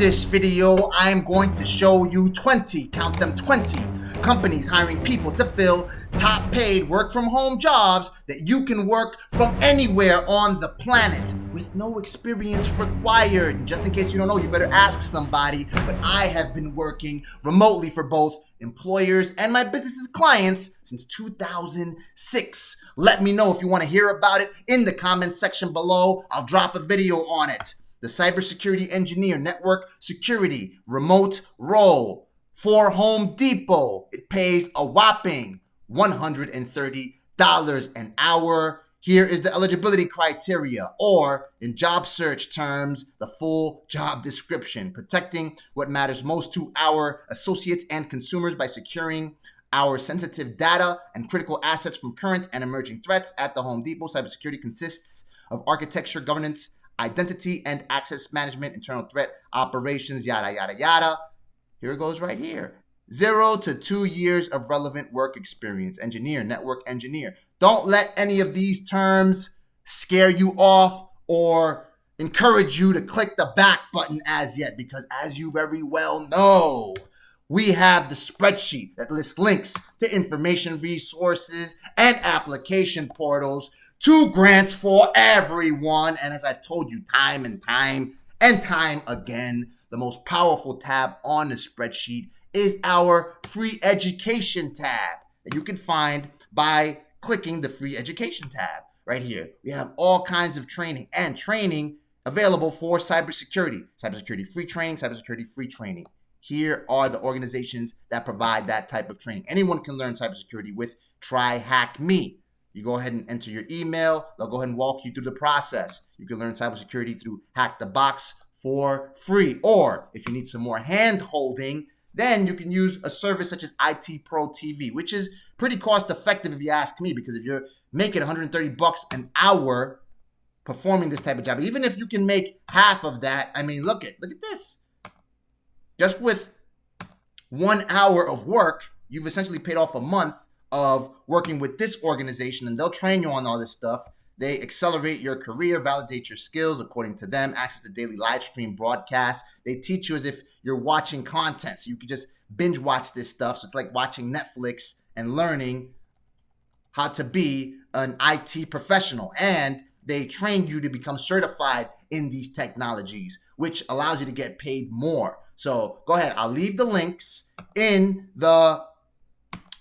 this video, I am going to show you 20, count them 20, companies hiring people to fill top paid work from home jobs that you can work from anywhere on the planet with no experience required. Just in case you don't know, you better ask somebody, but I have been working remotely for both employers and my business's clients since 2006. Let me know if you want to hear about it in the comment section below. I'll drop a video on it. The cybersecurity engineer, network security, remote role for Home Depot. It pays a whopping $130 an hour. Here is the eligibility criteria, or in job search terms, the full job description, protecting what matters most to our associates and consumers by securing our sensitive data and critical assets from current and emerging threats. At the Home Depot, cybersecurity consists of architecture, governance, identity and access management, internal threat operations, yada, yada, yada. Here it goes right here. 0 to 2 years of relevant work experience. Engineer, network engineer. Don't let any of these terms scare you off or encourage you to click the back button as yet, because as you very well know, we have the spreadsheet that lists links to information resources and application portals to grants for everyone. And as I've told you time and time again, the most powerful tab on the spreadsheet is our free education tab that you can find by clicking the free education tab right here. We have all kinds of training available for cybersecurity free training. Here are the organizations that provide that type of training. Anyone can learn cybersecurity with Try Hack Me. You go ahead and enter your email. They'll go ahead and walk you through the process. You can learn cybersecurity through Hack the Box for free. Or if you need some more hand holding, then you can use a service such as IT Pro TV, which is pretty cost effective if you ask me, because if you're making $130 an hour performing this type of job, even if you can make half of that, I mean, look at this. Just with 1 hour of work, you've essentially paid off a month of working with this organization, and they'll train you on all this stuff. They accelerate your career, validate your skills according to them, access to daily live stream broadcasts. They teach you as if you're watching content, so you can just binge watch this stuff. So it's like watching Netflix and learning how to be an IT professional. And they train you to become certified in these technologies, which allows you to get paid more. So go ahead. I'll leave the links in the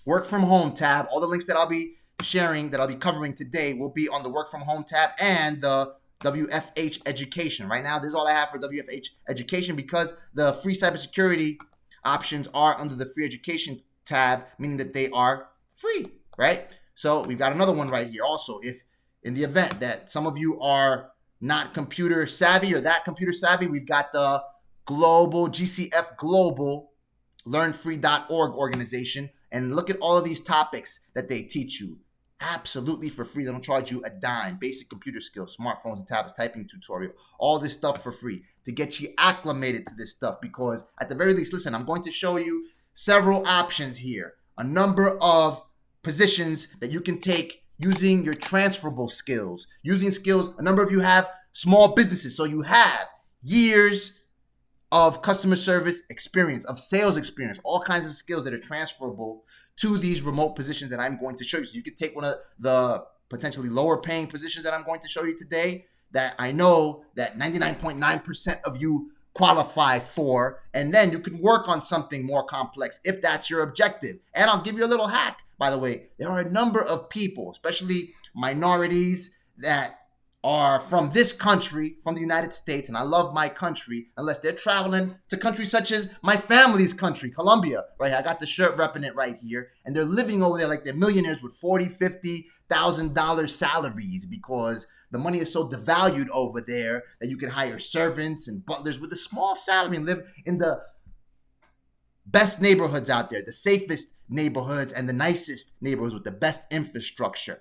Work From Home tab. All the links that I'll be sharing, that I'll be covering today, will be on the Work From Home tab and the WFH Education. Right now, this is all I have for WFH Education, because the free cybersecurity options are under the free education tab, meaning that they are free, right? So we've got another one right here also. If in the event that some of you are not computer savvy or that computer savvy, we've got the Global, GCF Global, learnfree.org organization. And look at all of these topics that they teach you absolutely for free. They don't charge you a dime. Basic computer skills, smartphones and tablets, typing tutorial, all this stuff for free to get you acclimated to this stuff. Because at the very least, listen, I'm going to show you several options here, a number of positions that you can take using your transferable skills, using skills. A number of you have small businesses, so you have years of customer service experience, of sales experience, all kinds of skills that are transferable to these remote positions that I'm going to show you. So you could take one of the potentially lower paying positions that I'm going to show you today that I know that 99.9% of you qualify for, and then you can work on something more complex if that's your objective. And I'll give you a little hack, by the way. There are a number of people, especially minorities, that are from this country, from the United States, and I love my country, unless they're traveling to countries such as my family's country, Colombia, right? I got the shirt repping it right here, and they're living over there like they're millionaires with $40,000, $50,000 salaries, because the money is so devalued over there that you can hire servants and butlers with a small salary and live in the best neighborhoods out there, the safest neighborhoods and the nicest neighborhoods with the best infrastructure.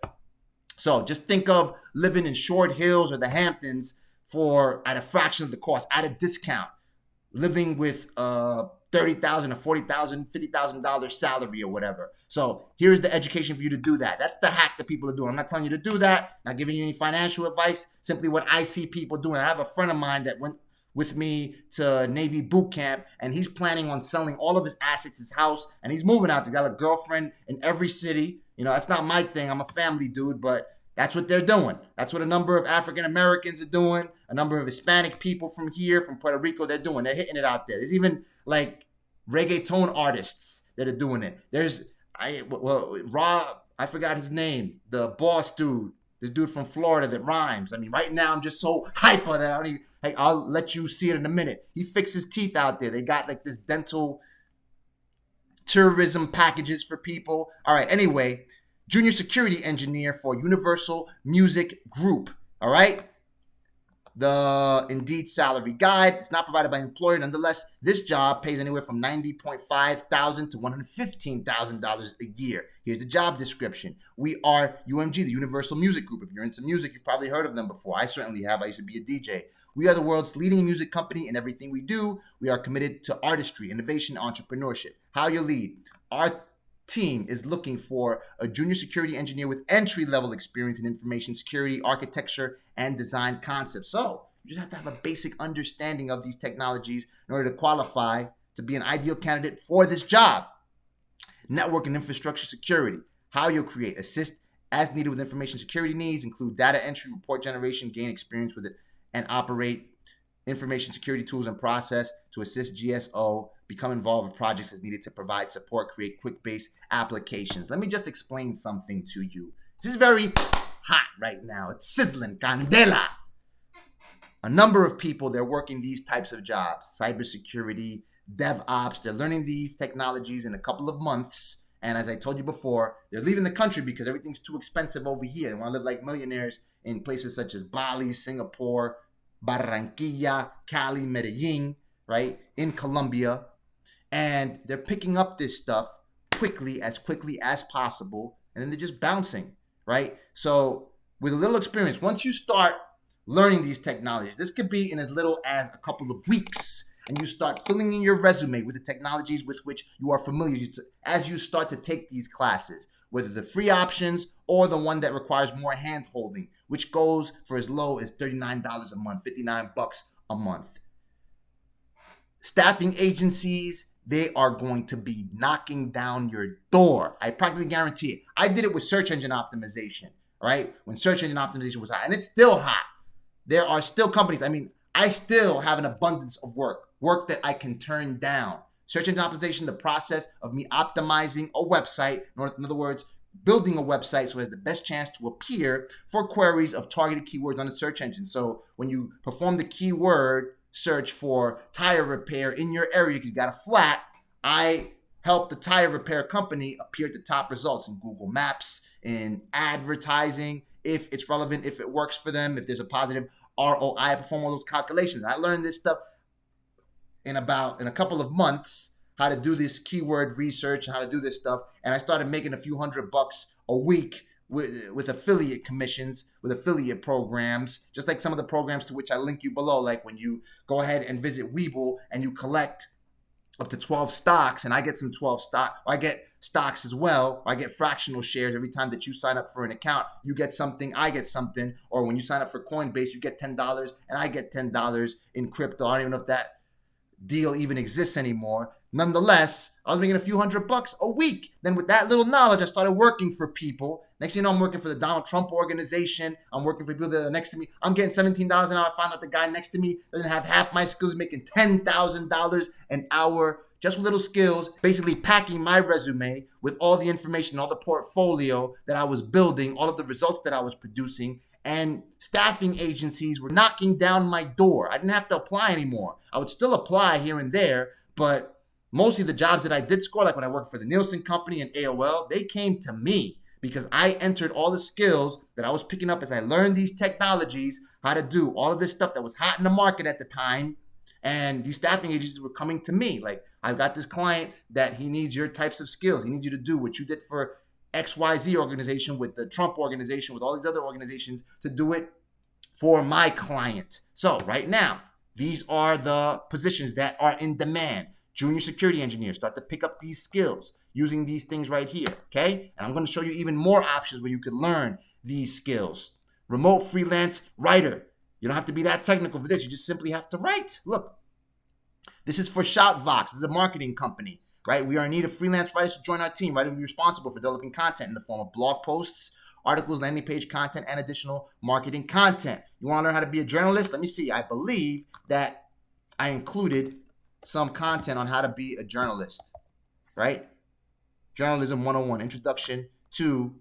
So just think of living in Short Hills or the Hamptons at a fraction of the cost, at a discount, living with $30,000 or $40,000, $50,000 salary or whatever. So here's the education for you to do that. That's the hack that people are doing. I'm not telling you to do that, not giving you any financial advice, simply what I see people doing. I have a friend of mine that with me to Navy boot camp, and he's planning on selling all of his assets, his house, and he's moving out. He got a girlfriend in every city. You know, that's not my thing. I'm a family dude, but that's what they're doing. That's what a number of African Americans are doing. A number of Hispanic people from here, from Puerto Rico, they're doing. They're hitting it out there. There's even like reggaeton artists that are doing it. There's Rob, I forgot his name, the boss dude, this dude from Florida that rhymes. I mean, right now I'm just so hyper that I don't even, hey, I'll let you see it in a minute. He fixes teeth out there. They got like this dental tourism packages for people. All right, anyway, junior security engineer for Universal Music Group. All right. The Indeed salary guide. It's not provided by employer. Nonetheless, this job pays anywhere from $90,500 to $115,000 a year. Here's the job description. We are UMG, the Universal Music Group. If you're into music, you've probably heard of them before. I certainly have. I used to be a DJ. We are the world's leading music company in everything we do. We are committed to artistry, innovation, entrepreneurship. How you lead. Our team is looking for a junior security engineer with entry-level experience in information security, architecture, and design concepts. So you just have to have a basic understanding of these technologies in order to qualify to be an ideal candidate for this job. Network and infrastructure security. How you'll create, assist as needed with information security needs, include data entry, report generation, gain experience with it, and operate information security tools and process to assist GSO, become involved with projects as needed to provide support, create quick-based applications. Let me just explain something to you. This is very hot right now. It's sizzling, candela. A number of people, they're working these types of jobs, cybersecurity, DevOps. They're learning these technologies in a couple of months. And as I told you before, they're leaving the country because everything's too expensive over here. They want to live like millionaires in places such as Bali, Singapore, Barranquilla, Cali, Medellin, right, in Colombia. And they're picking up this stuff quickly as possible, and then they're just bouncing, right? So with a little experience, once you start learning these technologies, this could be in as little as a couple of weeks, and you start filling in your resume with the technologies with which you are familiar as you start to take these classes, whether the free options or the one that requires more hand-holding, which goes for as low as $39 a month, $59 a month. Staffing agencies, they are going to be knocking down your door. I practically guarantee it. I did it with search engine optimization, right? When search engine optimization was hot, and it's still hot. There are still companies. I mean, I still have an abundance of work that I can turn down. Search engine optimization, the process of me optimizing a website, in other words, building a website so it has the best chance to appear for queries of targeted keywords on the search engine. So when you perform the keyword search for tire repair in your area because you got a flat, I help the tire repair company appear at the top results in Google Maps, in advertising, if it's relevant, if it works for them, if there's a positive ROI. I perform all those calculations. I learned this stuff in a couple of months, how to do this keyword research and how to do this stuff. And I started making a few $100 a week with affiliate commissions, with affiliate programs, just like some of the programs to which I link you below. Like when you go ahead and visit Webull and you collect up to 12 stocks, and I get some 12 stock, I get stocks as well. I get fractional shares every time that you sign up for an account. You get something, I get something. Or when you sign up for Coinbase, you get $10 and I get $10 in crypto. I don't even know if that deal even exists anymore. Nonetheless, I was making a few $100 a week. Then with that little knowledge, I started working for people. Next thing you know, I'm working for the Donald Trump organization. I'm working for people that are next to me. I'm getting $17 an hour. I found out the guy next to me doesn't have half my skills, making $10,000 an hour just with little skills, basically packing my resume with all the information, all the portfolio that I was building, all of the results that I was producing. And staffing agencies were knocking down my door. I didn't have to apply anymore. I would still apply here and there, but mostly the jobs that I did score, like when I worked for the Nielsen Company and AOL, they came to me because I entered all the skills that I was picking up as I learned these technologies, how to do all of this stuff that was hot in the market at the time. And these staffing agencies were coming to me. Like, I've got this client that he needs your types of skills. He needs you to do what you did for XYZ organization, with the Trump organization, with all these other organizations, to do it for my client. So right now, these are the positions that are in demand. Junior security engineers, start to pick up these skills using these things right here, okay? And I'm going to show you even more options where you can learn these skills. Remote freelance writer. You don't have to be that technical for this. You just simply have to write. Look, this is for Shoutvox. This is a marketing company, right? We are in need of freelance writers to join our team, right? And be responsible for developing content in the form of blog posts, articles, landing page content, and additional marketing content. You want to learn how to be a journalist? Let me see. I believe that I included some content on how to be a journalist, right? Journalism 101, Introduction to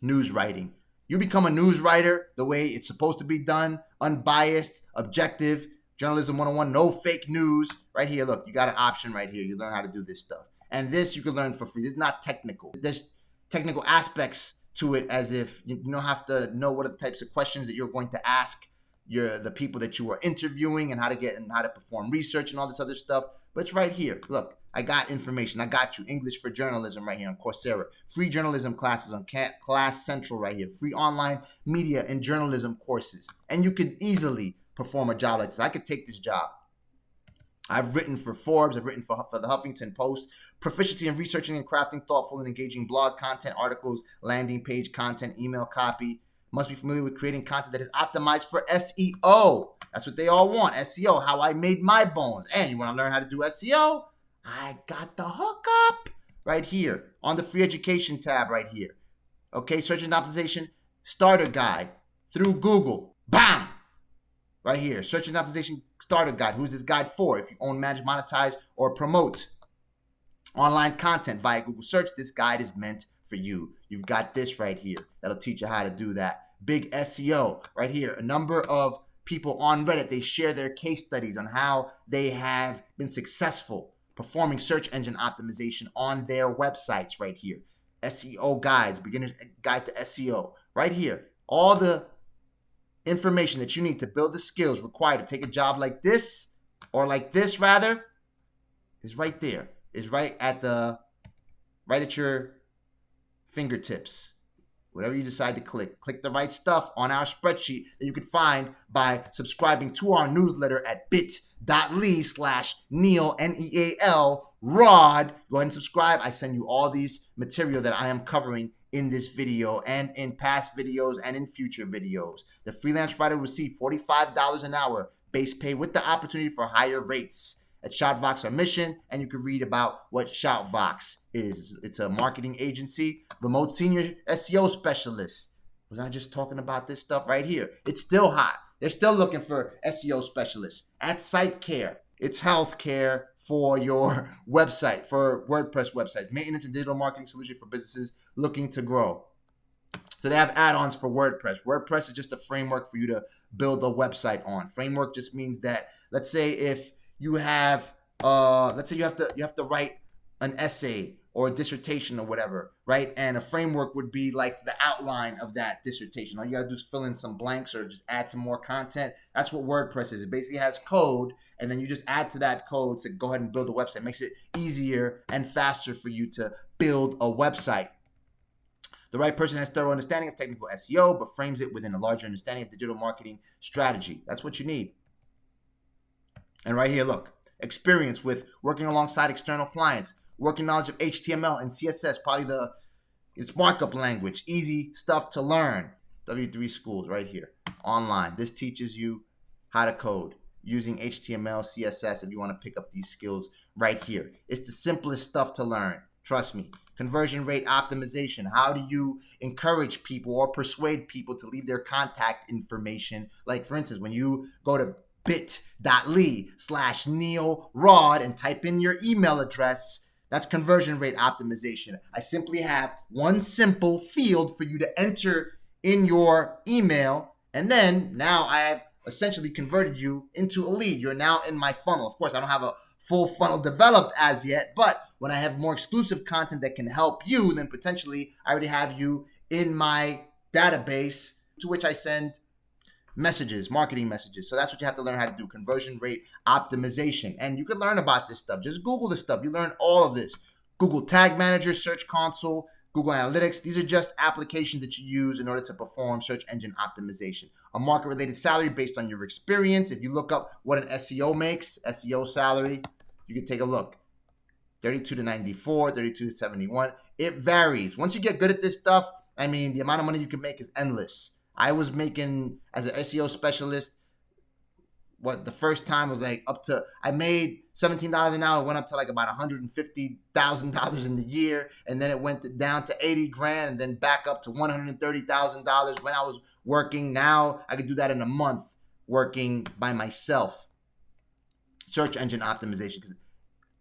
News Writing. You become a news writer the way it's supposed to be done, unbiased, objective. Journalism 101, no fake news. Right here, look, you got an option right here. You learn how to do this stuff. And this you can learn for free. This is not technical. There's technical aspects to it, as if you don't have to know what are the types of questions that you're going to ask the people that you are interviewing, and how to perform research and all this other stuff. But it's right here. Look, I got information. I got you. English for Journalism right here on Coursera. Free journalism classes on Class Central right here. Free online media and journalism courses. And you could easily perform a job like this. I could take this job. I've written for Forbes. I've written for the Huffington Post. Proficiency in researching and crafting thoughtful and engaging blog content, articles, landing page content, email copy. Must be familiar with creating content that is optimized for SEO. That's what they all want. SEO, how I made my bones. And you want to learn how to do SEO? I got the hookup right here on the free education tab right here. Okay, search engine optimization starter guide through Google. Bam! Right here, search engine optimization starter guide. Who's this guide for? If you own, manage, monetize, or promote online content via Google search, this guide is meant for you. You've got this right here that'll teach you how to do that. Big SEO right here. A number of people on Reddit, they share their case studies on how they have been successful performing search engine optimization on their websites right here. SEO guides, beginner's guide to SEO right here. All the information that you need to build the skills required to take a job like this, or like this rather, is right there. Is right at your fingertips. Whatever you decide to click. Click the right stuff on our spreadsheet that you can find by subscribing to our newsletter at bit.ly/Neal, Neal, Rod. Go ahead and subscribe. I send you all these material that I am covering in this video and in past videos and in future videos. The freelance writer will receive $45 an hour base pay with the opportunity for higher rates. At Shoutvox, our mission, and you can read about what Shoutvox is. It's a marketing agency, remote senior SEO specialist. Was I just talking about this stuff right here? It's still hot. They're still looking for SEO specialists. At SiteCare, it's healthcare for your website, for WordPress websites, maintenance and digital marketing solution for businesses looking to grow. So they have add-ons for WordPress. WordPress is just a framework for you to build a website on. Framework just means that, let's say if you have, you have to write an essay or a dissertation or whatever, right? And a framework would be like the outline of that dissertation. All you gotta do is fill in some blanks or just add some more content. That's what WordPress is. It basically has code, and then you just add to that code to go ahead and build a website. It makes it easier and faster for you to build a website. The right person has thorough understanding of technical SEO, but frames it within a larger understanding of digital marketing strategy. That's what you need. And right here, look, experience with working alongside external clients, working knowledge of HTML and CSS, probably it's markup language, easy stuff to learn. W3 Schools right here, online. This teaches you how to code using HTML, CSS, if you want to pick up these skills right here. It's the simplest stuff to learn. Trust me. Conversion rate optimization. How do you encourage people or persuade people to leave their contact information? Like, for instance, when you go to bit.ly/Neal Rod and type in your email address, that's conversion rate optimization. I simply have one simple field for you to enter in your email, and then now I have essentially converted you into a lead. You're now in my funnel. Of course, I don't have a full funnel developed as yet, but when I have more exclusive content that can help you, then potentially I already have you in my database, to which I send messages, marketing messages. So that's what you have to learn how to do, conversion rate optimization. And you can learn about this stuff. Just Google this stuff. You learn all of this. Google Tag Manager, Search Console, Google Analytics. These are just applications that you use in order to perform search engine optimization. A market-related salary based on your experience. If you look up what an SEO makes, SEO salary, you can take a look. 32 to 94, 32 to 71. It varies. Once you get good at this stuff, I mean, the amount of money you can make is endless. I was making, as an SEO specialist, the first time was like I made $17 an hour, went up to like about $150,000 in the year, and then it went down to 80 grand, and then back up to $130,000 when I was working. Now I could do that in a month working by myself. Search engine optimization, because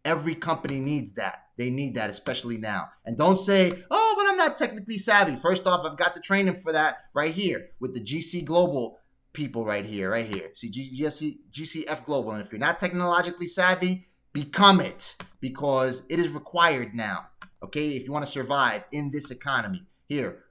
every company needs that. They need that, especially now. And don't say, oh, but I'm not technically savvy. First off, I've got the training for that right here with the GC Global people right here. See, GCF Global. And if you're not technologically savvy, become it, because it is required now, okay, if you want to survive in this economy. Here.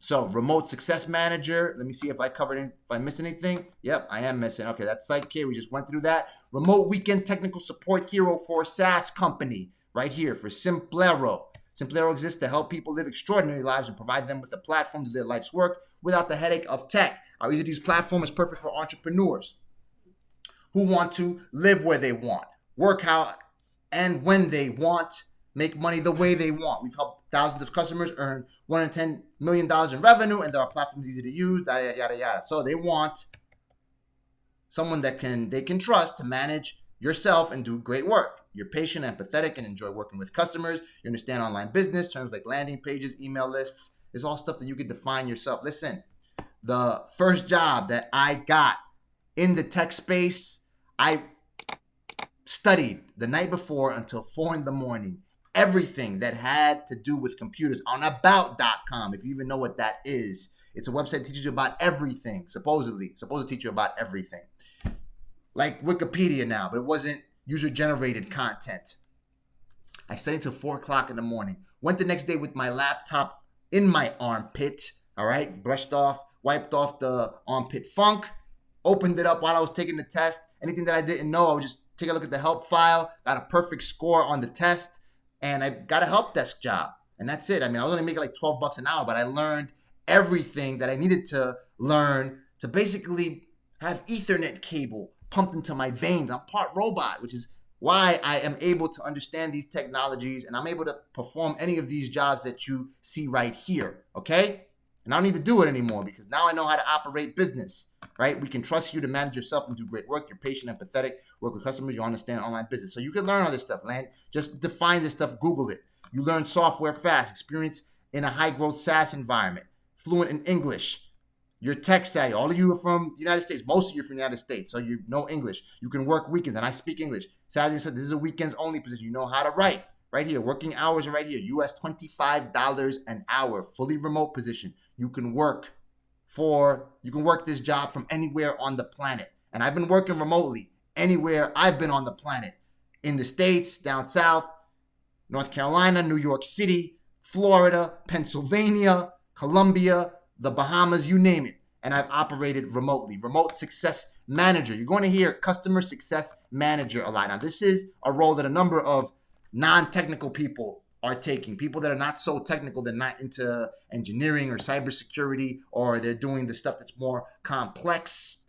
So, remote success manager. Let me see if I covered it, if I missed anything. Yep, I am missing. Okay, that's SiteCare. We just went through that. Remote weekend technical support hero for a SaaS company right here for Simplero. Simplero exists to help people live extraordinary lives and provide them with a platform to do their life's work without the headache of tech. Our easy-to-use platform is perfect for entrepreneurs who want to live where they want, work how and when they want, make money the way they want. We've helped thousands of customers earn $110 million in revenue, and our platform is easy to use, yada, yada, yada. So they want someone that they can trust to manage yourself and do great work. You're patient, empathetic, and enjoy working with customers. You understand online business, terms like landing pages, email lists. It's all stuff that you can define yourself. Listen, the first job that I got in the tech space, I studied the night before until 4 in.the.morning. Everything that had to do with computers on about.com, if you even know what that is. It's a website that teaches you about everything, supposed to teach you about everything. Like Wikipedia now, but it wasn't user-generated content. I studied until 4 o'clock in the morning. Went the next day with my laptop in my armpit, all right? Wiped off the armpit funk, opened it up while I was taking the test. Anything that I didn't know, I would just take a look at the help file, got a perfect score on the test, and I got a help desk job. And that's it. I mean, I was only making like $12 an hour, but I learned everything that I needed to learn to basically have Ethernet cable pumped into my veins. I'm part robot, which is why I am able to understand these technologies, and I'm able to perform any of these jobs that you see right here, okay? And I don't need to do it anymore because now I know how to operate business, right? We can trust you to manage yourself and do great work. You're patient, empathetic, work with customers. You understand online business. So you can learn all this stuff, man. Just define this stuff. Google it. You learn software fast. Experience in a high-growth SaaS environment. Fluent in English. You're tech savvy. All of you are from the United States. Most of you are from the United States, so you know English. You can work weekends, and I speak English. Saturday said this is a weekends only position. You know how to write. Right here. Working hours are right here. US $25 an hour. Fully remote position. You can work this job from anywhere on the planet. And I've been working remotely anywhere I've been on the planet. In the States, down south, North Carolina, New York City, Florida, Pennsylvania, Colombia, the Bahamas, you name it. And I've operated remotely. Remote success manager. You're going to hear customer success manager a lot. Now, this is a role that a number of non-technical people are taking. People that are not so technical, they're not into engineering or cybersecurity, or they're doing the stuff that's more complex.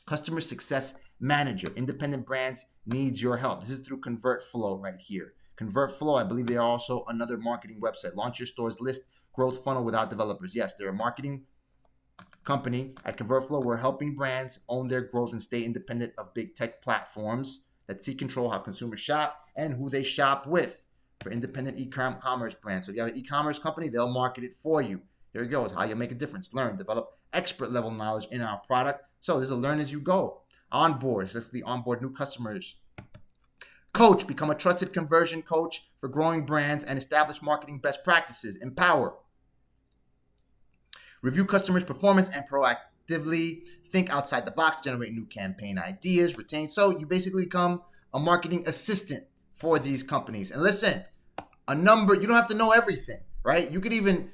Customer success manager. Independent brands needs your help. This is through ConvertFlow right here. ConvertFlow, I believe they are also another marketing website. Launch your store's list growth funnel without developers. Yes, they're a marketing company. At ConvertFlow, we're helping brands own their growth and stay independent of big tech platforms that seek control how consumers shop and who they shop with. For independent e-commerce brands. So if you have an e-commerce company, they'll market it for you. Here you go. It's how you make a difference. Learn, develop expert level knowledge in our product. So there's a learn as you go. Onboard, successfully onboard new customers. Coach, become a trusted conversion coach for growing brands and establish marketing best practices. Empower. Review customers' performance and proactively think outside the box, generate new campaign ideas, retain. So you basically become a marketing assistant for these companies. And listen, you don't have to know everything, right? You could even,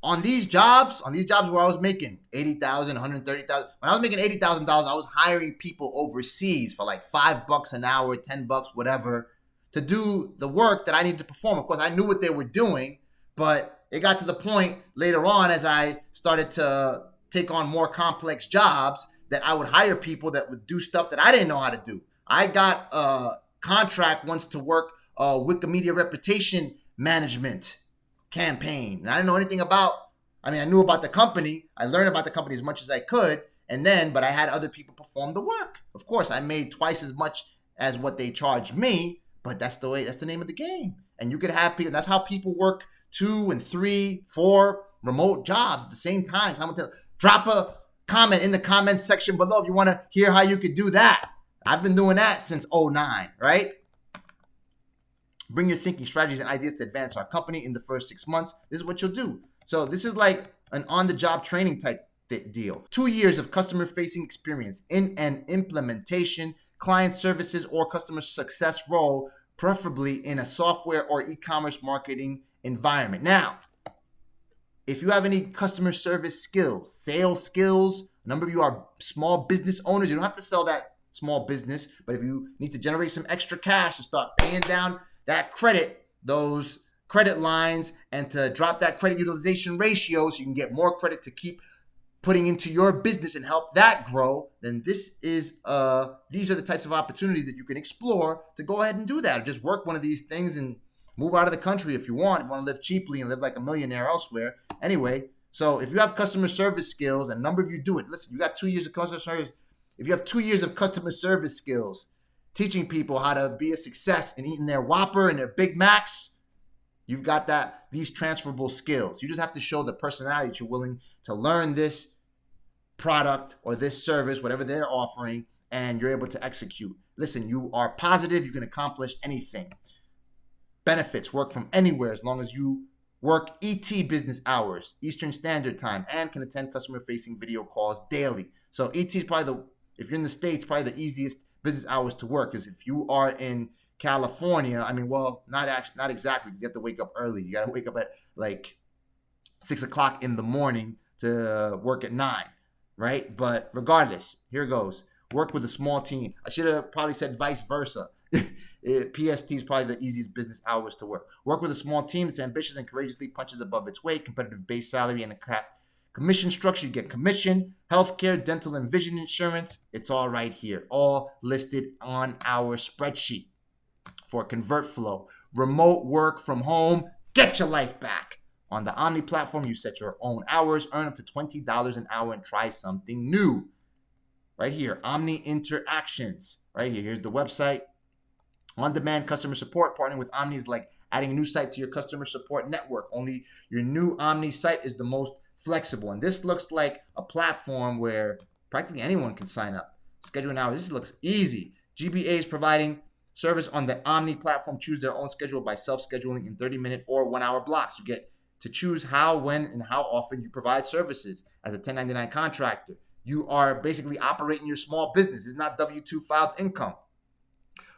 on these jobs where I was making $80,000, $130,000, when I was making $80,000, I was hiring people overseas for like $5 an hour, $10, whatever, to do the work that I needed to perform. Of course, I knew what they were doing, but it got to the point later on as I started to take on more complex jobs that I would hire people that would do stuff that I didn't know how to do. I got a contract once to work a Wikimedia reputation management campaign. And I didn't know anything about I mean, I knew about the company. I learned about the company as much as I could. But I had other people perform the work. Of course, I made twice as much as what they charged me, but that's the name of the game. And you could have people, that's how people work 2 and 3, 4 remote jobs at the same time. So I'm going to drop a comment in the comment section below if you want to hear how you could do that. I've been doing that since 2009, right? Bring your thinking, strategies, and ideas to advance our company in the first 6 months. This is what you'll do. So this is like an on-the-job training type deal. 2 years of customer-facing experience in an implementation, client services, or customer success role, preferably in a software or e-commerce marketing environment. Now, if you have any customer service skills, sales skills, a number of you are small business owners. You don't have to sell that small business, but if you need to generate some extra cash to start paying down that credit, those credit lines, and to drop that credit utilization ratio so you can get more credit to keep putting into your business and help that grow, then these are the types of opportunities that you can explore to go ahead and do that. Or just work one of these things and move out of the country if you want. If you want to live cheaply and live like a millionaire elsewhere. Anyway, so if you have customer service skills, and a number of you do it, listen, you got 2 years of customer service. If you have 2 years of customer service skills, teaching people how to be a success in eating their Whopper and their Big Macs, you've got these transferable skills. You just have to show the personality that you're willing to learn this product or this service, whatever they're offering, and you're able to execute. Listen, you are positive, you can accomplish anything. Benefits: work from anywhere as long as you work ET business hours, Eastern Standard Time, and can attend customer-facing video calls daily. So ET is probably if you're in the States, probably the easiest business hours to work. Because if you are in California, I mean, well, not exactly. You have to wake up early. You got to wake up at like 6 o'clock in the morning to work at 9. Right? But regardless, here goes. Work with a small team. I should have probably said vice versa. PST is probably the easiest business hours to work. Work with a small team that's ambitious and courageously punches above its weight. Competitive base salary and a cap commission structure. You get commission, healthcare, dental, and vision insurance. It's all right here. All listed on our spreadsheet. For ConvertFlow, remote work from home. Get your life back. On the Omni platform, you set your own hours, earn up to $20 an hour, and try something new. Right here, Omni Interactions. Right here, here's the website. On-demand customer support. Partnering with Omni is like adding a new site to your customer support network. Only your new Omni site is the most flexible. And this looks like a platform where practically anyone can sign up. Schedule an hour. This looks easy. GBA is providing service on the Omni platform. Choose their own schedule by self-scheduling in 30-minute or 1-hour blocks. You get to choose how, when, and how often you provide services. As a 1099 contractor, you are basically operating your small business. It's not W-2 filed income.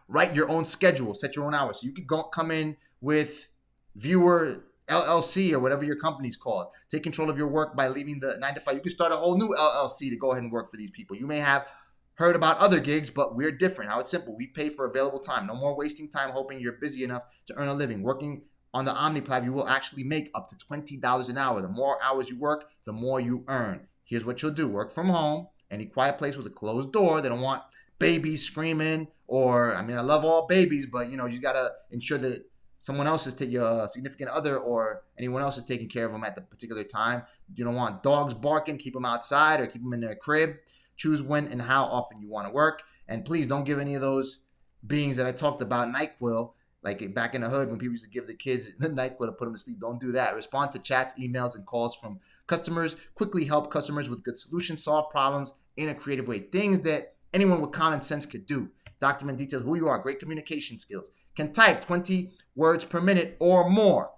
Write your own schedule, set your own hours. So you could come in with Viewer LLC or whatever your company's called. Take control of your work by leaving the 9 to 5. You can start a whole new LLC to go ahead and work for these people. You may have heard about other gigs, but we're different. How it's simple. We pay for available time. No more wasting time hoping you're busy enough to earn a living. Working on the Omni platform, you will actually make up to $20 an hour. The more hours you work, the more you earn. Here's what you'll do. Work from home, any quiet place with a closed door. They don't want babies screaming I love all babies, but, you got to ensure that someone else is your significant other or anyone else is taking care of them at the particular time. You don't want dogs barking. Keep them outside or keep them in their crib. Choose when and how often you want to work. And please don't give any of those beings that I talked about NyQuil. Like back in the hood when people used to give the kids the NyQuil to put them to sleep. Don't do that. Respond to chats, emails, and calls from customers. Quickly help customers with good solutions. Solve problems in a creative way. Things that anyone with common sense could do. Document details who you are. Great communication skills. Can type 20 words per minute or more.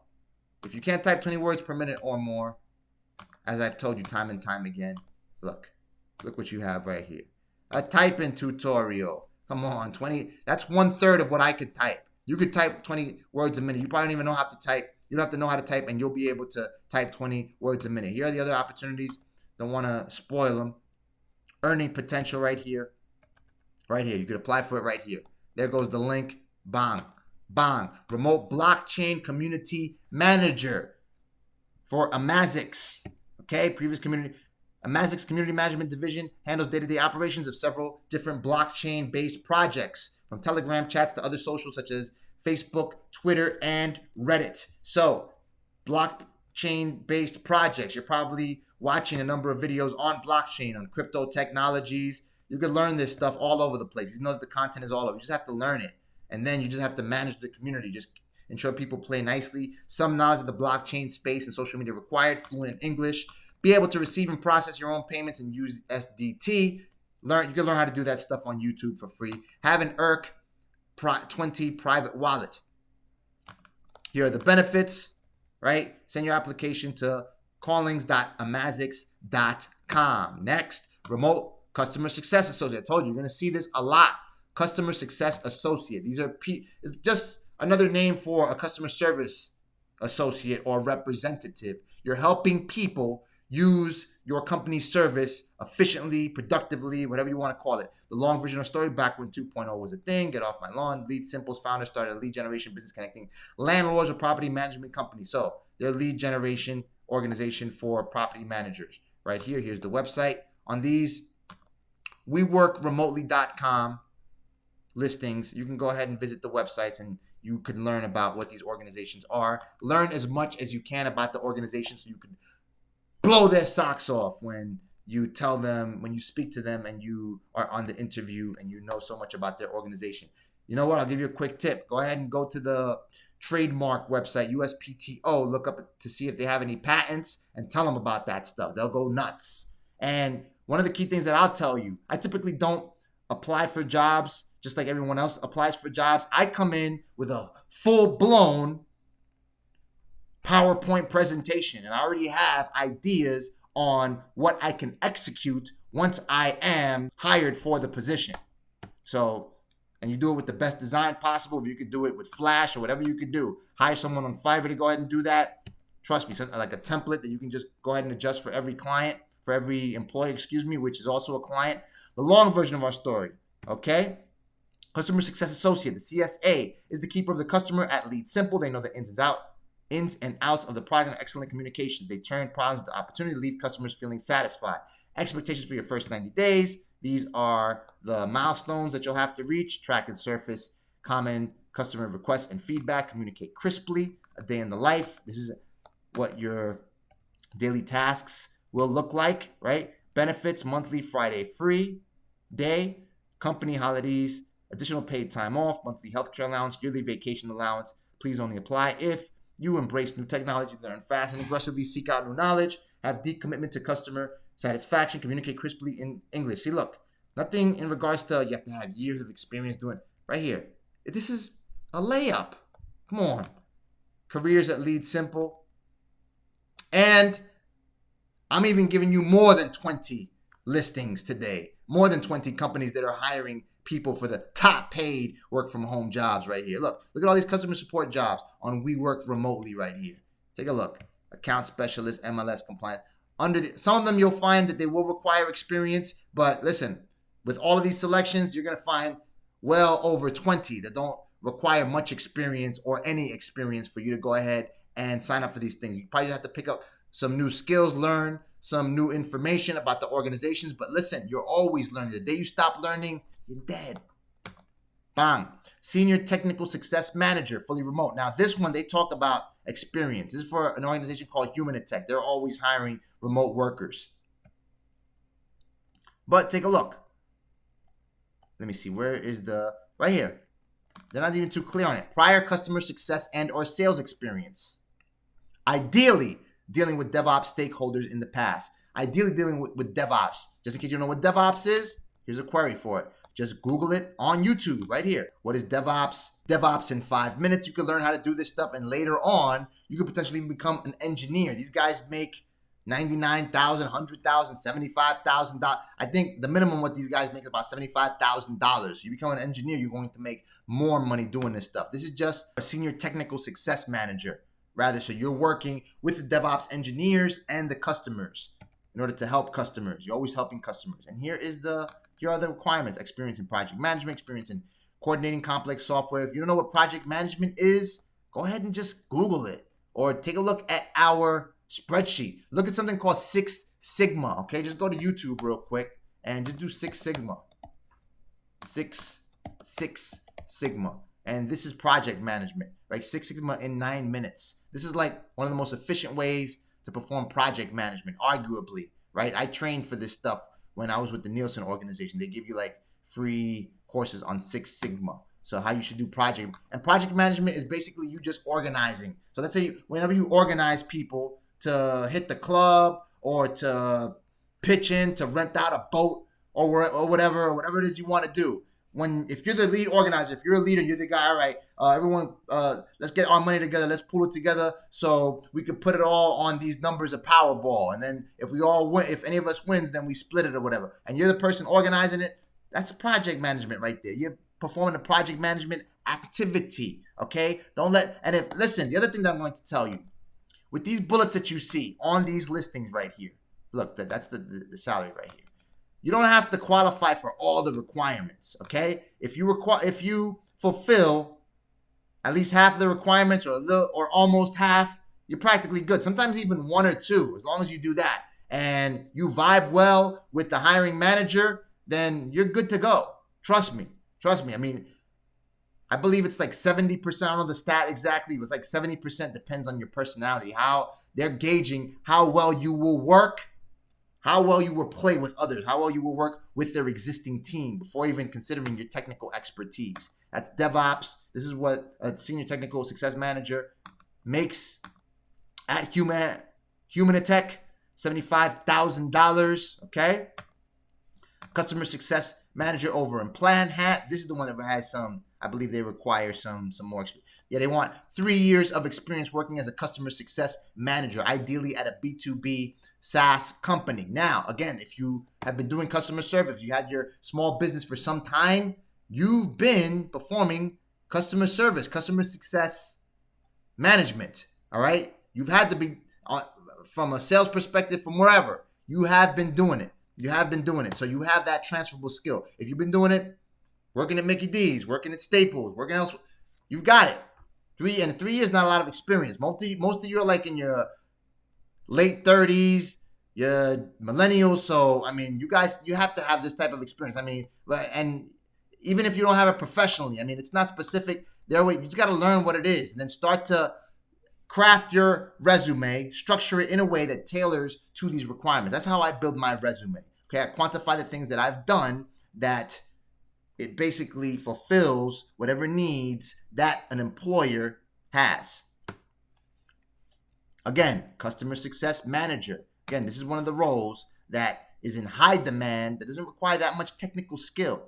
If you can't type 20 words per minute or more, as I've told you time and time again, look what you have right here. A typing tutorial. Come on, 20. That's 1/3 of what I could type. You could type 20 words a minute. You probably don't even know how to type. You don't have to know how to type, and you'll be able to type 20 words a minute. Here are the other opportunities. Don't want to spoil them. Earning potential right here. Right here. You could apply for it right here. There goes the link. Bang. Bang. Remote blockchain community manager for Amazics. Okay, Amazics Community Management Division handles day-to-day operations of several different blockchain-based projects, from Telegram chats to other socials such as Facebook, Twitter, and Reddit. So, blockchain blockchain-based projects. You're probably watching a number of videos on blockchain, on crypto technologies. You can learn this stuff all over the place. You know that the content is all over. You just have to learn it. And then you just have to manage the community. Just ensure people play nicely. Some knowledge of the blockchain space and social media required. Fluent in English. Be able to receive and process your own payments and use SDT. You can learn how to do that stuff on YouTube for free. Have an ERC20 private wallet. Here are the benefits, right? Send your application to callings.amazics.com. Next, remote customer success associate. I told you, you're going to see this a lot. Customer success associate. These are it's just another name for a customer service associate or representative. You're helping people use your company's service efficiently, productively, whatever you want to call it. The long version of the story, back when 2.0 was a thing, get off my lawn. Lead Simple's founder started a lead generation business connecting landlords with property management companies. So they're a lead generation organization for property managers. Right here, here's the website. On these WeWorkRemotely.com listings, you can go ahead and visit the websites and you can learn about what these organizations are. Learn as much as you can about the organization so you can blow their socks off when you tell them, when you speak to them and you are on the interview and you know so much about their organization. You know what? I'll give you a quick tip. Go ahead and go to the trademark website, USPTO, look up to see if they have any patents and tell them about that stuff. They'll go nuts. And one of the key things that I'll tell you, I typically don't apply for jobs just like everyone else applies for jobs. I come in with a full-blown PowerPoint presentation, and I already have ideas on what I can execute once I am hired for the position. So, and you do it with the best design possible. If you could do it with Flash or whatever you could do, hire someone on Fiverr to go ahead and do that. Trust me, something like a template that you can just go ahead and adjust for every client, for every employee, which is also a client. The long version of our story, okay? Customer Success Associate, the CSA, is the keeper of the customer at Lead Simple. They know the ins and outs of the product and excellent communications. They turn problems into opportunity to leave customers feeling satisfied. Expectations for your first 90 days. These are the milestones that you'll have to reach. Track and surface common customer requests and feedback. Communicate crisply. A day in the life. This is what your daily tasks will look like, right? Benefits, monthly Friday free day, company holidays, additional paid time off, monthly healthcare allowance, yearly vacation allowance. Please only apply if you embrace new technology, learn fast and aggressively, seek out new knowledge, have deep commitment to customer satisfaction, communicate crisply in English. See, look, nothing in regards to you have to have years of experience doing right here. This is a layup. Come on. Careers at Lead Simple. And I'm even giving you more than 20 listings today. More than 20 companies that are hiring people for the top paid work from home jobs right here. Look at all these customer support jobs on We Work Remotely right here. Take a look. Account specialist, MLS compliance. Some of them you'll find that they will require experience, but listen, with all of these selections, you're going to find well over 20 that don't require much experience or any experience for you to go ahead and sign up for these things. You probably have to pick up some new skills, learn some new information about the organizations, but listen, you're always learning. The day you stop learning, you're dead. Bang. Senior Technical Success Manager, fully remote. Now, this one, they talk about experience. This is for an organization called Humanitech. They're always hiring remote workers. But take a look. Let me see. Where is right here. They're not even too clear on it. Prior customer success and or sales experience. Ideally, dealing with DevOps stakeholders in the past. Ideally, dealing with DevOps. Just in case you don't know what DevOps is, here's a query for it. Just Google it on YouTube right here. What is DevOps? DevOps in 5 minutes. You can learn how to do this stuff, and later on, you could potentially become an engineer. These guys make $99,000, $100,000, $75,000. I think the minimum what these guys make is about $75,000. You become an engineer, you're going to make more money doing this stuff. This is just a senior technical success manager. Rather, so you're working with the DevOps engineers and the customers in order to help customers. You're always helping customers. And here are the requirements. Experience in project management, experience in coordinating complex software. If you don't know what project management is, go ahead and just Google it. Or take a look at our spreadsheet. Look at something called 6 Sigma. Okay, just go to YouTube real quick and just do 6 Sigma. Six Sigma. And this is project management, right? Six Sigma in 9 minutes. This is like one of the most efficient ways to perform project management, arguably, right? I trained for this stuff when I was with the Nielsen organization. They give you like free courses on Six Sigma. So how you should do project. And project management is basically you just organizing. So let's say whenever you organize people to hit the club or to pitch in, to rent out a boat or whatever it is you want to do. If you're the lead organizer, if you're a leader, you're the guy, all right, everyone, let's get our money together. Let's pool it together so we can put it all on these numbers of Powerball. And then if we all win, if any of us wins, then we split it or whatever. And you're the person organizing it. That's a project management right there. You're performing a project management activity, okay? The other thing that I'm going to tell you, with these bullets that you see on these listings right here, look, that's the salary right here. You don't have to qualify for all the requirements, okay? If you fulfill at least half of the requirements or almost half, you're practically good. Sometimes even one or two, as long as you do that. And you vibe well with the hiring manager, then you're good to go. Trust me. I mean, I believe it's like 70%. I don't know the stat exactly, but it's like 70% depends on your personality, how they're gauging how well you will work, how well you will play with others, how well you will work with their existing team before even considering your technical expertise. That's DevOps. This is what a senior technical success manager makes at Humanitech, $75,000, okay? Customer success manager over in Plan Hat. This is the one that has I believe they require some more experience. Yeah, they want 3 years of experience working as a customer success manager, ideally at a B2B SaaS company. Now, again, if you have been doing customer service, you had your small business for some time, you've been performing customer service, customer success management, all right? You've had to be, from a sales perspective, from wherever, you have been doing it. So you have that transferable skill. If you've been doing it, working at Mickey D's, working at Staples, working elsewhere, you've got it. 3 years, not a lot of experience. Most of you are like in your late 30s, you're millennials. So, I mean, you have to have this type of experience. I mean, and even if you don't have it professionally, I mean, it's not specific. You just got to learn what it is and then start to craft your resume, structure it in a way that tailors to these requirements. That's how I build my resume. Okay, I quantify the things that I've done that it basically fulfills whatever needs that an employer has. Again, customer success manager. Again, this is one of the roles that is in high demand that doesn't require that much technical skill.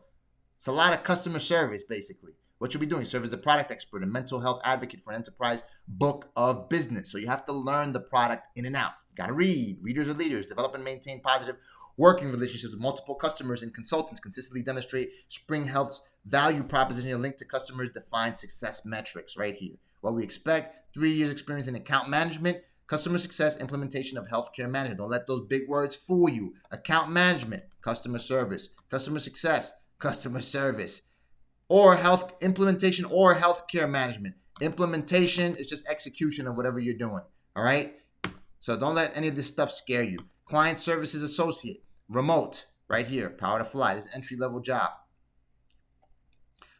It's a lot of customer service, basically. What you'll be doing, serve as a product expert, a mental health advocate for an enterprise book of business. So you have to learn the product in and out. You got to read. Readers are leaders. Develop and maintain positive working relationships with multiple customers and consultants. Consistently demonstrate Spring Health's value proposition linked to customers' defined success metrics right here. What we expect, 3 years experience in account management, customer success, implementation of healthcare management. Don't let those big words fool you. Account management, customer service, customer success, customer service, or health implementation or healthcare management. Implementation is just execution of whatever you're doing. All right. So don't let any of this stuff scare you. Client services associate, remote, right here, power to fly. This is entry-level job.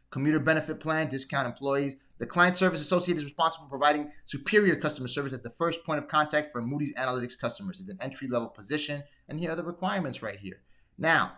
Commuter benefit plan, discount employees. The client service associate is responsible for providing superior customer service as the first point of contact for Moody's Analytics customers. It's an entry-level position, and here are the requirements right here. Now,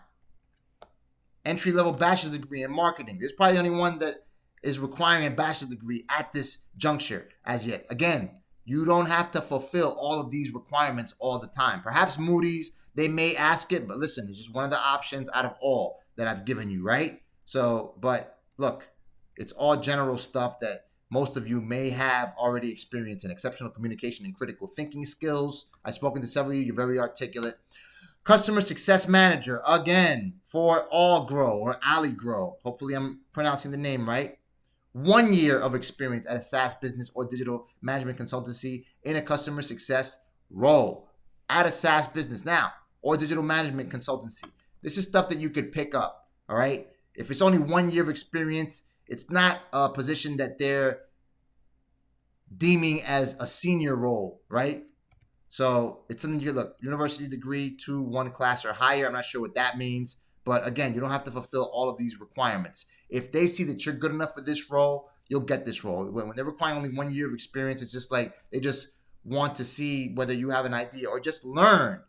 entry-level bachelor's degree in marketing. This is probably the only one that is requiring a bachelor's degree at this juncture as yet. Again, you don't have to fulfill all of these requirements all the time. Perhaps Moody's, they may ask it, but listen, it's just one of the options out of all that I've given you, right? So, but look, it's all general stuff that most of you may have already experienced in exceptional communication and critical thinking skills. I've spoken to several of you. You're very articulate. Customer success manager, again, for Allgrow or Alligrow. Hopefully I'm pronouncing the name right. 1 year of experience at a SaaS business or digital management consultancy in a customer success role at a SaaS business now or digital management consultancy. This is stuff that you could pick up, all right? If it's only 1 year of experience, it's not a position that they're deeming as a senior role, right? So it's something you look, university degree, 2-1 class or higher. I'm not sure what that means. But again, you don't have to fulfill all of these requirements. If they see that you're good enough for this role, you'll get this role. When they're requiring only 1 year of experience, it's just like they just want to see whether you have an idea or just learn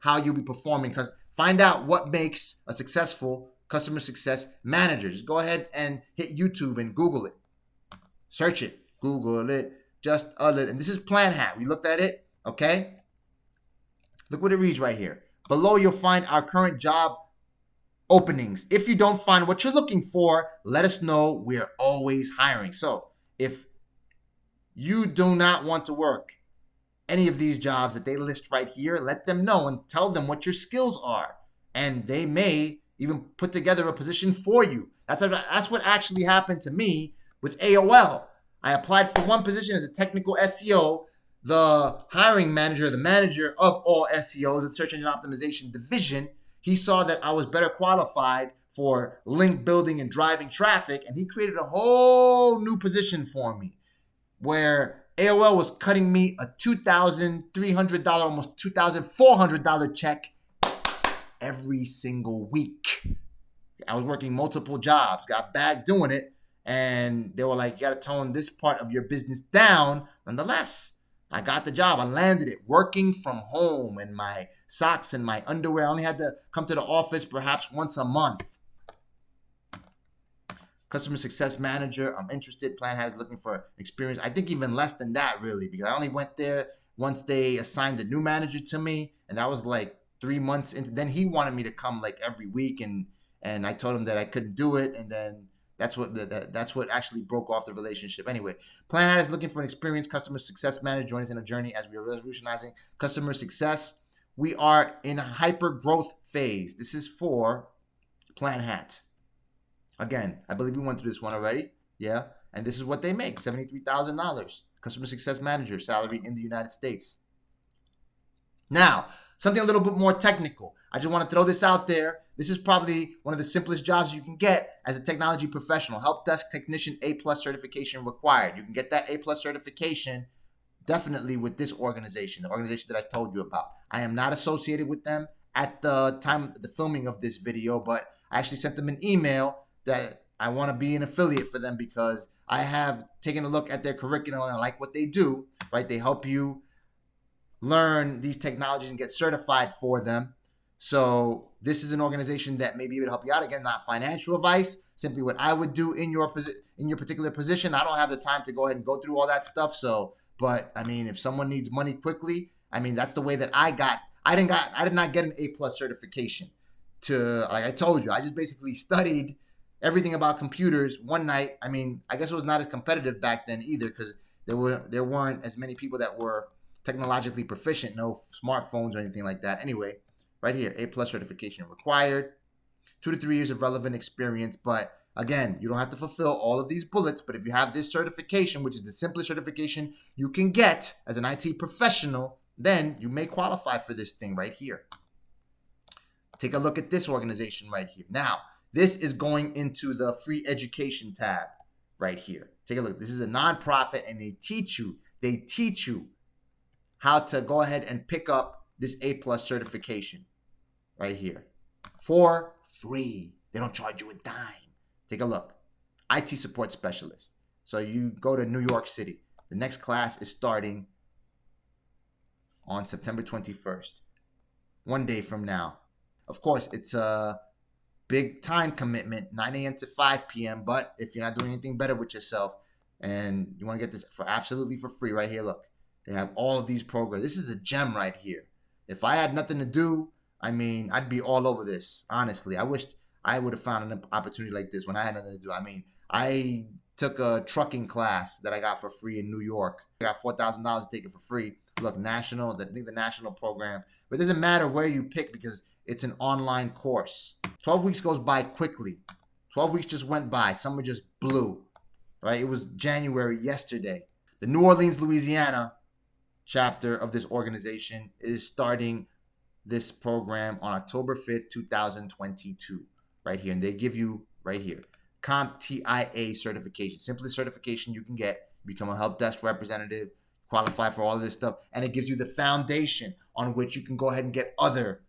how you'll be performing, because find out what makes a successful customer success manager. Just go ahead and hit YouTube and Google it. Search it. Google it. Just a little. And this is Plan Hat. We looked at it. Okay. Look what it reads right here. Below, you'll find our current job openings. If you don't find what you're looking for, let us know. We're always hiring. So if you do not want to work any of these jobs that they list right here, let them know and tell them what your skills are. And they may even put together a position for you. That's what actually happened to me with AOL. I applied for one position as a technical SEO. The hiring manager, the manager of all SEOs, the search engine optimization division, he saw that I was better qualified for link building and driving traffic, and he created a whole new position for me where AOL was cutting me a $2,300, almost $2,400 check every single week. I was working multiple jobs, got bagged doing it, and they were like, you got to tone this part of your business down. Nonetheless, I got the job. I landed it working from home in my socks and my underwear. I only had to come to the office perhaps once a month. Customer success manager, I'm interested. Plan Hat is looking for experience. I think even less than that, really, because I only went there once they assigned a new manager to me, and that was like 3 months into. Then he wanted me to come like every week, and I told him that I couldn't do it, and then that's what actually broke off the relationship. Anyway, Plan Hat is looking for an experienced customer success manager. Join us in a journey as we are revolutionizing customer success. We are in a hyper growth phase. This is for Plan Hat. Again, I believe we went through this one already. Yeah. And this is what they make. $73,000. Customer success manager salary in the United States. Now, something a little bit more technical. I just want to throw this out there. This is probably one of the simplest jobs you can get as a technology professional. Help desk technician A+ certification required. You can get that A+ certification definitely with this organization, the organization that I told you about. I am not associated with them at the time of the filming of this video, but I actually sent them an email that I want to be an affiliate for them because I have taken a look at their curriculum and I like what they do, right? They help you learn these technologies and get certified for them. So this is an organization that may be able to help you out. Again, not financial advice, simply what I would do in your particular position. I don't have the time to go ahead and go through all that stuff. But I mean, if someone needs money quickly, I mean, that's the way that I did not get an A+ certification. Like I told you, I just basically studied everything about computers one night. I mean, I guess it was not as competitive back then either because there weren't as many people that were technologically proficient, no smartphones or anything like that. Anyway, right here, A+ certification required, 2 to 3 years of relevant experience. But again, you don't have to fulfill all of these bullets, but if you have this certification, which is the simplest certification you can get as an IT professional, then you may qualify for this thing right here. Take a look at this organization right here. Now, this is going into the free education tab right here. Take a look. This is a nonprofit, and they teach you how to go ahead and pick up this A+ certification right here for free. They don't charge you a dime. Take a look. IT support specialist. So you go to New York City. The next class is starting on September 21st, 1 day from now. Of course, it's a big time commitment, 9 a.m. to 5 p.m. But if you're not doing anything better with yourself and you want to get this for absolutely for free right here, look, they have all of these programs. This is a gem right here. If I had nothing to do, I mean, I'd be all over this. Honestly, I wished I would have found an opportunity like this when I had nothing to do. I mean, I took a trucking class that I got for free in New York. I got $4,000 to take it for free. Look, the national program. But it doesn't matter where you pick because it's an online course. 12 weeks goes by quickly. 12 weeks just went by. Summer just blew, right? It was January yesterday. The New Orleans, Louisiana chapter of this organization is starting this program on October 5th, 2022, right here. And they give you right here, CompTIA certification. Simplest certification you can get. Become a help desk representative, qualify for all of this stuff. And it gives you the foundation on which you can go ahead and get other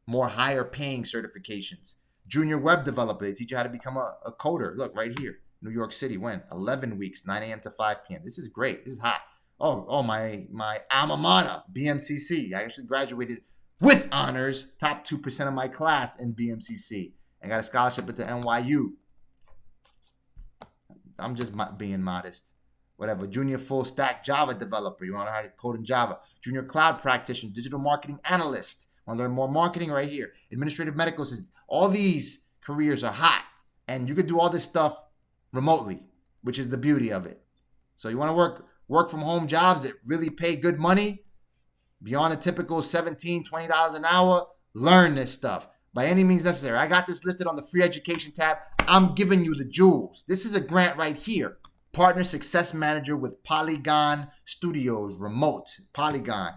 more higher paying certifications. Junior web developer, they teach you how to become a coder. Look right here. New York City. When? 11 weeks, 9 a.m. to 5 p.m. This is great. This is hot. Oh, my alma mater, BMCC. I actually graduated with honors, top 2% of my class in BMCC. I got a scholarship at the NYU. I'm just being modest. Whatever. Junior full stack Java developer. You want to learn how to code in Java. Junior cloud practitioner, digital marketing analyst. Want to learn more marketing right here. Administrative medical assistant. All these careers are hot. And you could do all this stuff remotely, which is the beauty of it. So you want to work from home jobs that really pay good money, beyond a typical $17, $20 an hour, learn this stuff by any means necessary. I got this listed on the free education tab. I'm giving you the jewels. This is a grant right here. Partner Success Manager with Polygon Studios, remote. Polygon.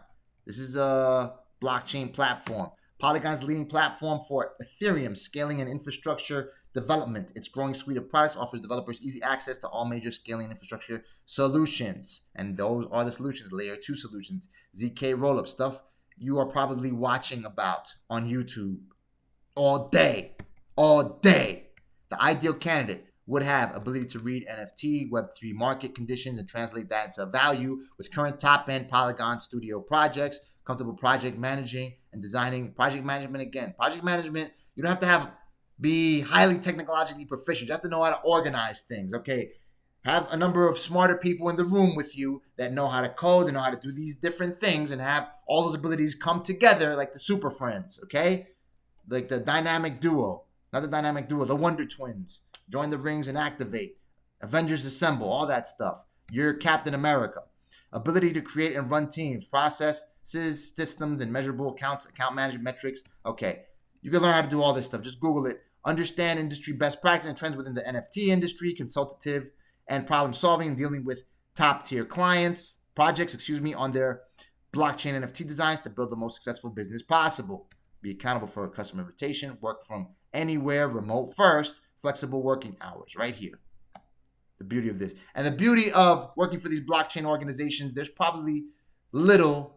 This is a blockchain platform. Polygon is the leading platform for Ethereum scaling and infrastructure development. Its growing suite of products offers developers easy access to all major scaling infrastructure solutions. And those are the solutions, layer 2 solutions, ZK rollup, stuff you are probably watching about on YouTube all day. The ideal candidate would have ability to read NFT, Web3 market conditions, and translate that into value with current top-end Polygon Studio projects, comfortable project managing and designing. Project management, again, project management, you don't have to be highly technologically proficient. You have to know how to organize things, okay? Have a number of smarter people in the room with you that know how to code, and know how to do these different things, and have all those abilities come together like the Super Friends, okay? Like the dynamic duo. Not the dynamic duo, the Wonder Twins. Join the rings and activate. Avengers Assemble, all that stuff. You're Captain America. Ability to create and run teams, processes, systems, and measurable accounts, account management metrics. Okay, you can learn how to do all this stuff. Just Google it. Understand industry best practice and trends within the NFT industry, consultative and problem solving, and dealing with top tier projects, on their blockchain NFT designs to build the most successful business possible. Be accountable for customer rotation, work from anywhere, remote first, flexible working hours, right here. The beauty of this. And the beauty of working for these blockchain organizations, there's probably little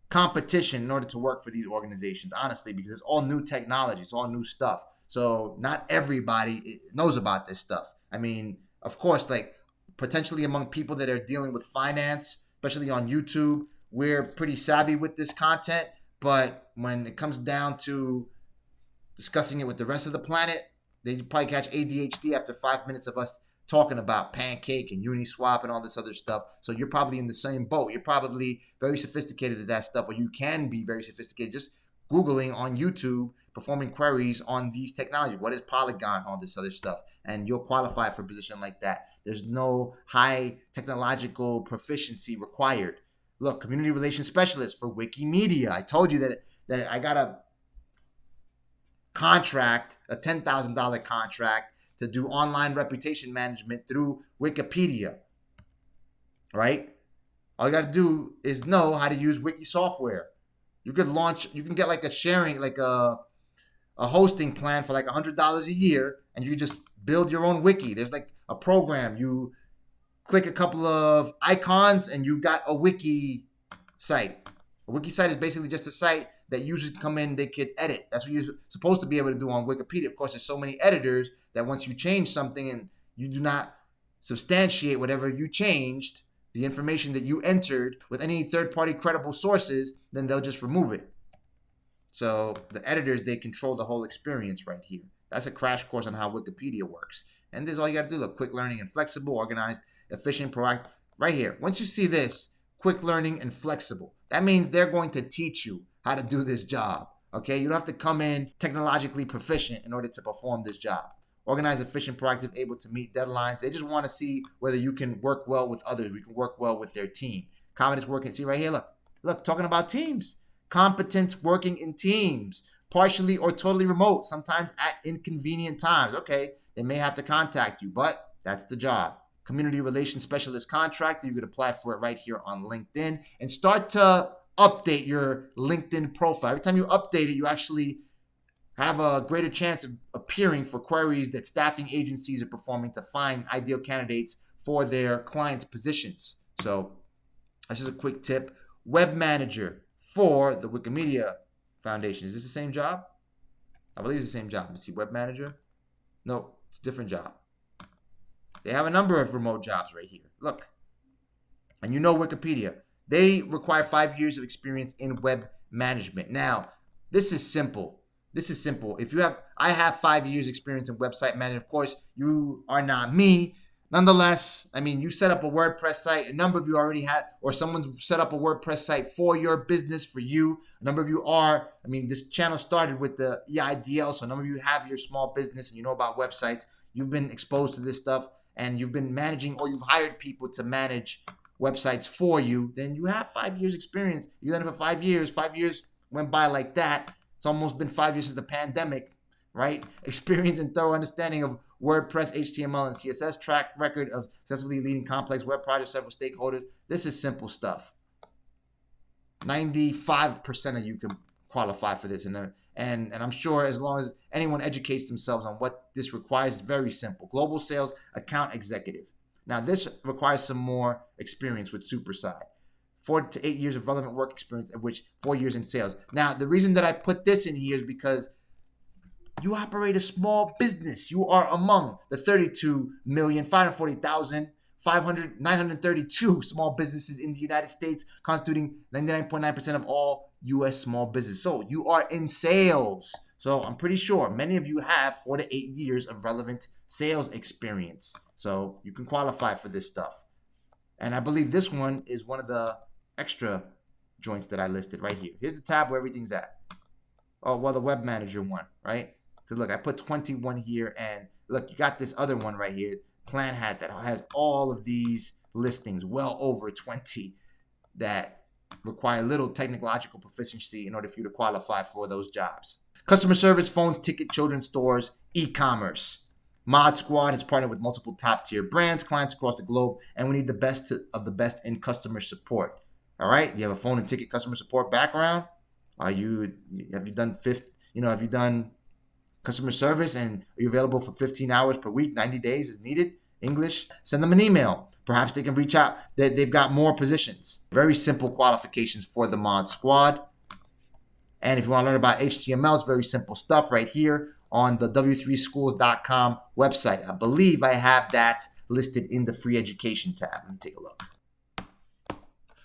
competition in order to work for these organizations, honestly, because it's all new technology, it's all new stuff. So not everybody knows about this stuff. I mean, of course, like potentially among people that are dealing with finance, especially on YouTube, we're pretty savvy with this content. But when it comes down to discussing it with the rest of the planet, they probably catch ADHD after 5 minutes of us talking about Pancake and Uniswap and all this other stuff. So you're probably in the same boat. You're probably very sophisticated at that stuff, or you can be very sophisticated just Googling on YouTube, performing queries on these technologies. What is Polygon, all this other stuff? And you'll qualify for a position like that. There's no high technological proficiency required. Look, community relations specialist for Wikimedia. I told you that I got a contract, a $10,000 contract to do online reputation management through Wikipedia, right? All you got to do is know how to use wiki software. You can get like a sharing, like a hosting plan for like $100 a year, and you can just build your own wiki. There's like a program. You click a couple of icons and you've got a wiki site. A wiki site is basically just a site that users can come in, they could edit. That's what you're supposed to be able to do on Wikipedia. Of course, there's so many editors that once you change something and you do not substantiate whatever you changed, the information that you entered with any third-party credible sources, then they'll just remove it. So the editors, they control the whole experience right here. That's a crash course on how Wikipedia works. And this is all you got to do. Look, quick learning and flexible, organized, efficient, proactive. Right here. Once you see this, quick learning and flexible, that means they're going to teach you how to do this job. Okay? You don't have to come in technologically proficient in order to perform this job. Organized, efficient, proactive, able to meet deadlines. They just want to see whether you can work well with others. We can work well with their team. Competence working. See right here, look, talking about teams. Competence working in teams, partially or totally remote, sometimes at inconvenient times. Okay, they may have to contact you, but that's the job. Community relations specialist contractor. You could apply for it right here on LinkedIn and start to update your LinkedIn profile. Every time you update it, you actually have a greater chance of appearing for queries that staffing agencies are performing to find ideal candidates for their clients' positions. So that's just a quick tip. Web manager for the Wikimedia Foundation. Is this the same job? I believe it's the same job. Let's see, web manager. No, it's a different job. They have a number of remote jobs right here. Look, and you know Wikipedia. They require 5 years of experience in web management. Now, this is simple. This is simple. I have 5 years experience in website management. Of course, you are not me. Nonetheless, I mean, you set up a WordPress site. A number of you already had, or someone set up a WordPress site for your business, for you. A number of you are, I mean, this channel started with the EIDL, so a number of you have your small business and you know about websites. You've been exposed to this stuff and you've been managing, or you've hired people to manage websites for you. Then you have 5 years experience. You've done it for 5 years. 5 years went by like that. It's almost been 5 years since the pandemic, right? Experience and thorough understanding of WordPress, HTML, and CSS, track record of successfully leading complex web projects, several stakeholders. This is simple stuff. 95% of you can qualify for this. And I'm sure as long as anyone educates themselves on what this requires, it's very simple. Global sales account executive. Now, this requires some more experience with Superside. 4 to 8 years of relevant work experience, of which 4 years in sales. Now, the reason that I put this in here is because you operate a small business. You are among the 32,540,932 small businesses in the United States, constituting 99.9% of all U.S. small business. So you are in sales. So I'm pretty sure many of you have 4 to 8 years of relevant sales experience. So you can qualify for this stuff. And I believe this one is one of the extra joints that I listed right here. Here's the tab where everything's at. Oh, well, the web manager one, right? Because look, I put 21 here, and look, you got this other one right here, Plan Hat, that has all of these listings, well over 20, that require little technological proficiency in order for you to qualify for those jobs. Customer service, phones, ticket, children's stores, e-commerce. Mod Squad has partnered with multiple top-tier brands, clients across the globe, and we need the best of the best in customer support. All right, you have a phone and ticket customer support background? Have you done customer service, and are you available for 15 hours per week, 90 days as needed? English? Send them an email. Perhaps they can reach out. They've got more positions. Very simple qualifications for the Mod Squad. And if you want to learn about HTML, it's very simple stuff right here on the w3schools.com website. I believe I have that listed in the free education tab. Let me take a look.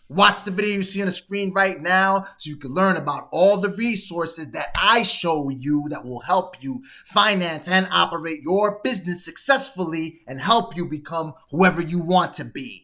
Watch the video you see on the screen right now so you can learn about all the resources that I show you that will help you finance and operate your business successfully and help you become whoever you want to be.